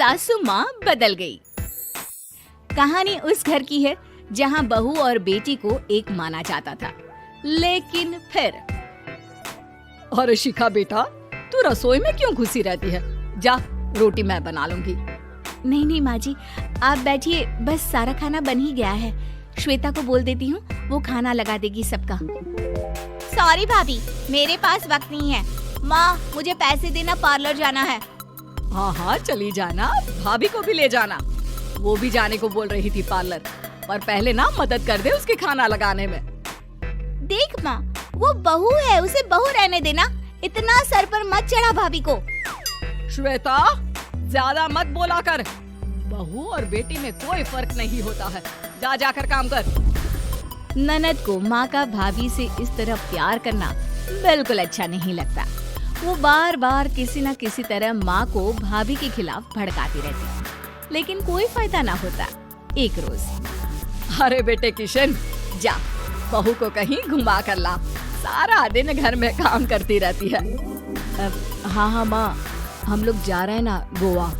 सासू माँ बदल गई। कहानी उस घर की है जहाँ बहू और बेटी को एक माना जाता था, लेकिन फिर अरे शिखा बेटा, तू रसोई में क्यों घुसी रहती है? जा, रोटी मैं बना लूंगी। नहीं नहीं माँ जी, आप बैठिए, बस सारा खाना बन ही गया है। श्वेता को बोल देती हूँ, वो खाना लगा देगी सबका। सॉरी भाभी, मेरे पास वक्त नहीं है। माँ, मुझे पैसे देना, पार्लर जाना है। हाँ हाँ चली जाना, भाभी को भी ले जाना। वो भी जाने को बोल रही थी पार्लर, पर पहले ना मदद कर दे उसके खाना लगाने में। देख माँ, वो बहू है, उसे बहू रहने देना, इतना सर पर मत चढ़ा भाभी को। श्वेता, ज्यादा मत बोला कर। बहू और बेटी में कोई फर्क नहीं होता है। जा जाकर काम कर। ननद को माँ का भाभी से इस तरह प्यार करना बिल्कुल अच्छा नहीं लगता। वो बार बार किसी न किसी तरह माँ को भाभी के खिलाफ भड़काती रहती, लेकिन कोई फायदा ना होता। एक रोज, अरे बेटे किशन, जा बहू को कहीं घुमा कर ला, सारा दिन घर में काम करती रहती है। हाँ हाँ माँ, हम लोग जा रहे हैं ना गोवा।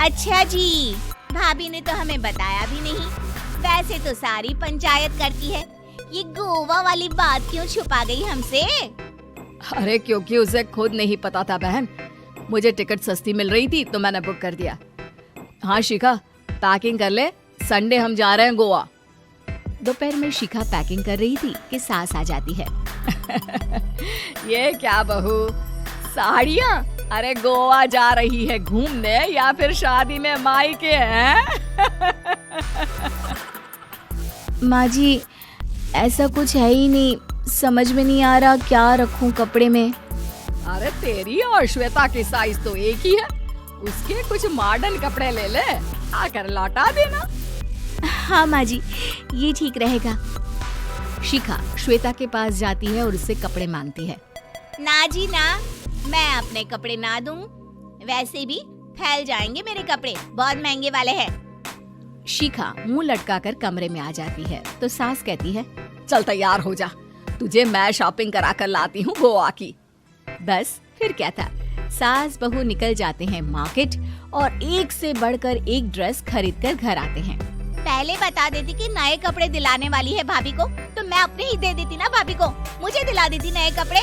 अच्छा जी, भाभी ने तो हमें बताया भी नहीं। वैसे तो सारी पंचायत करती है, ये गोवा वाली बात क्यों छुपा गई हमसे? अरे क्योंकि उसे खुद नहीं पता था बहन। मुझे टिकट सस्ती मिल रही थी तो मैंने बुक कर दिया। हाँ शिखा, पैकिंग कर ले, संडे हम जा रहे हैं गोवा। दोपहर में शिखा पैकिंग कर रही थी कि सास आ जाती है। ये क्या बहू, साड़ियाँ? अरे गोवा जा रही है घूमने या फिर शादी में मायके हैं? माँ जी, ऐसा कुछ है ही नहीं, समझ में नहीं आ रहा क्या रखूं कपड़े में। अरे तेरी और श्वेता की साइज तो एक ही है, उसके कुछ मॉडर्न कपड़े ले ले, आकर लौटा देना। हाँ माँ जी, ये ठीक रहेगा। शिखा श्वेता के पास जाती है और उससे कपड़े मांगती है। ना जी ना, मैं अपने कपड़े ना दूं, वैसे भी फैल जाएंगे मेरे कपड़े, बहुत महंगे वाले हैं। शिखा मुंह लटकाकर कमरे में आ जाती है तो सास कहती है, चल तैयार हो जा, तुझे मैं शॉपिंग करा कर लाती हूँ गोवा की। बस फिर क्या था, सास बहू निकल जाते हैं मार्केट और एक से बढ़कर एक ड्रेस खरीद कर घर आते हैं। पहले बता देती कि नए कपड़े दिलाने वाली है भाभी को, तो मैं अपने ही दे देती ना भाभी को, मुझे दिला देती नए कपड़े।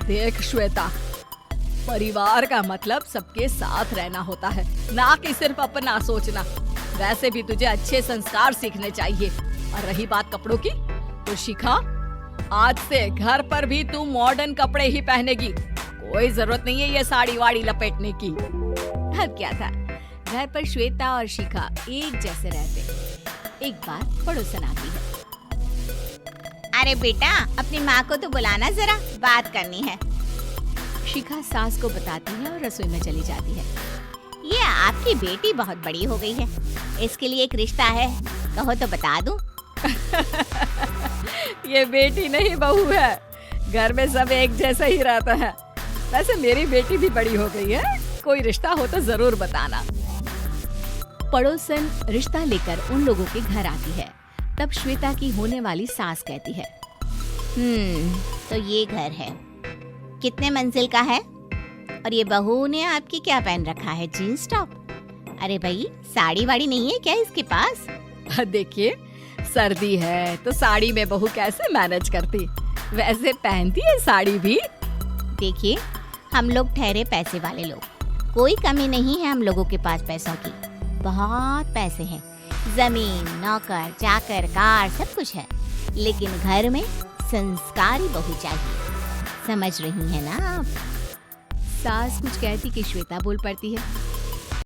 देख श्वेता, परिवार का मतलब सबके साथ रहना होता है, ना कि सिर्फ अपना सोचना। वैसे भी तुझे अच्छे संस्कार सीखने चाहिए। और रही बात कपड़ों की, तो शिखा, आज से घर पर भी तू मॉडर्न कपड़े ही पहनेगी। कोई जरूरत नहीं है ये साड़ी वाड़ी लपेटने की। अब क्या था, घर पर श्वेता और शिखा एक जैसे रहते। एक बार पड़ोसन आती है। अरे बेटा, अपनी माँ को तो बुलाना जरा, बात करनी है। शिखा सास को बताती है और रसोई में चली जाती है। ये आपकी बेटी बहुत बड़ी हो गई है, इसके लिए एक रिश्ता है, कहो तो बता दूं। ये बेटी नहीं बहू है, घर में सब एक जैसा ही रहता है। वैसे मेरी बेटी भी बड़ी हो गई है, कोई रिश्ता हो तो जरूर बताना। पड़ोसन रिश्ता लेकर उन लोगों के घर आती है। तब श्वेता की होने वाली सास कहती है, तो ये घर है, कितने मंजिल का है? और ये बहू ने आपकी क्या पहन रखा है, जीन्स टॉप? अरे भाई, साड़ी वाड़ी नहीं है क्या इसके पास? देखिए, सर्दी है तो साड़ी में बहू कैसे मैनेज करती, वैसे पहनती है साड़ी भी। देखिए, हम लोग ठहरे पैसे वाले लोग, कोई कमी नहीं है हम लोगों के पास पैसों की, बहुत पैसे हैं, जमीन, नौकर चाकर, कार, सब कुछ है, लेकिन घर में संस्कारी बहू चाहिए। समझ रही है ना आप? सास कुछ कहती कि श्वेता बोल पड़ती है,